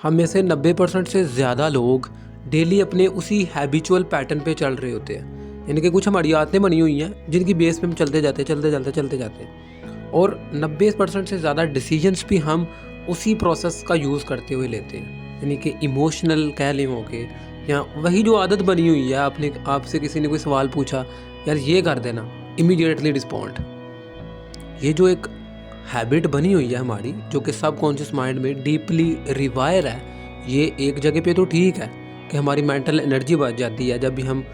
हम में से 90% से ज़्यादा लोग डेली अपने उसी हैबिचुअल पैटर्न पे चल रहे होते हैं। यानी कि कुछ हमारी आदतें बनी हुई हैं जिनकी बेस पे हम चलते जाते हैं और 90% से ज़्यादा डिसीजंस भी हम उसी प्रोसेस का यूज़ करते हुए लेते हैं। यानी कि इमोशनल कह लें हो के, या वही जो आदत बनी हुई है, आपसे किसी ने कोई सवाल पूछा, यार ये कर देना, इमीडिएटली रिस्पॉन्ड। ये जो एक हैबिट बनी हुई है हमारी, जो कि सबकॉन्शियस माइंड में डीपली रिवायर है, ये एक जगह पे तो ठीक है कि हमारी मेंटल एनर्जी बच जाती है। जब भी हम,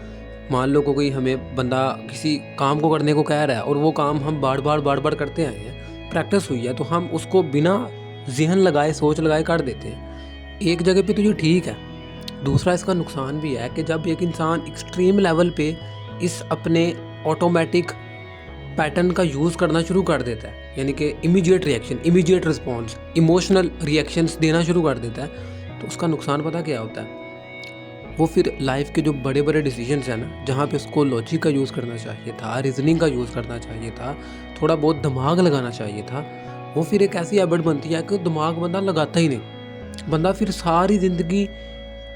मान लो कोई हमें बंदा किसी काम को करने को कह रहा है और वो काम हम बार बार करते आए हैं, प्रैक्टिस हुई है, तो हम उसको बिना जहन लगाए, सोच लगाए कर देते हैं। एक जगह पे तो ये ठीक है। दूसरा इसका नुकसान भी है कि जब एक इंसान एक्सट्रीम लेवल पे इस अपने ऑटोमेटिक पैटर्न का यूज़ करना शुरू कर देता है, यानी कि immediate reaction, immediate response, emotional reactions देना शुरू कर देता है, तो उसका नुकसान पता क्या होता है? वो फिर लाइफ के जो बड़े बड़े डिसीजंस हैं ना, जहाँ पे उसको लॉजिक का यूज़ करना चाहिए था, रीजनिंग का यूज़ करना चाहिए था, थोड़ा बहुत दिमाग लगाना चाहिए था, वो फिर एक ऐसी हैबिट बनती है कि दिमाग बंदा लगाता ही नहीं। बंदा फिर सारी ज़िंदगी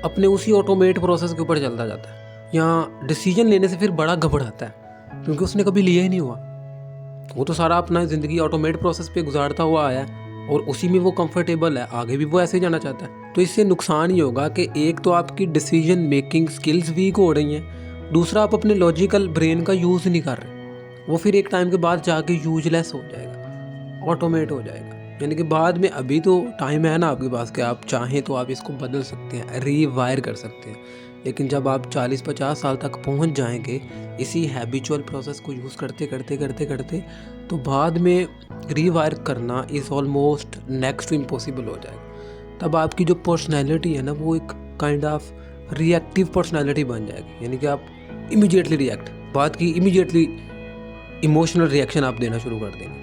अपने उसी ऑटोमेट प्रोसेस के ऊपर चलता जाता है, या डिसीजन लेने से फिर बड़ा घबराता है क्योंकि उसने कभी लिया ही नहीं हुआ। वो तो सारा अपना ज़िंदगी ऑटोमेट प्रोसेस पे गुजारता हुआ आया है और उसी में वो कंफर्टेबल है, आगे भी वो ऐसे ही जाना चाहता है। तो इससे नुकसान ही होगा कि एक तो आपकी डिसीजन मेकिंग स्किल्स वीक हो रही हैं, दूसरा आप अपने लॉजिकल ब्रेन का यूज़ नहीं कर रहे। वो फिर एक टाइम के बाद जाके यूजलेस हो जाएगा, ऑटोमेट हो जाएगा। यानी कि बाद में, अभी तो टाइम है ना आपके पास कि आप चाहें तो आप इसको बदल सकते हैं, रीवायर कर सकते हैं। लेकिन जब आप 40-50 साल तक पहुंच जाएंगे इसी हैबिचुअल प्रोसेस को यूज़ करते, तो बाद में रीवायर करना is almost next to impossible हो जाएगा। तब आपकी जो पर्सनैलिटी है ना, वो एक काइंड ऑफ रिएक्टिव पर्सनैलिटी बन जाएगी। यानी कि आप इमीडिएटली रिएक्ट, बात की इमीडिएटली इमोशनल रिएक्शन आप देना शुरू कर देंगे।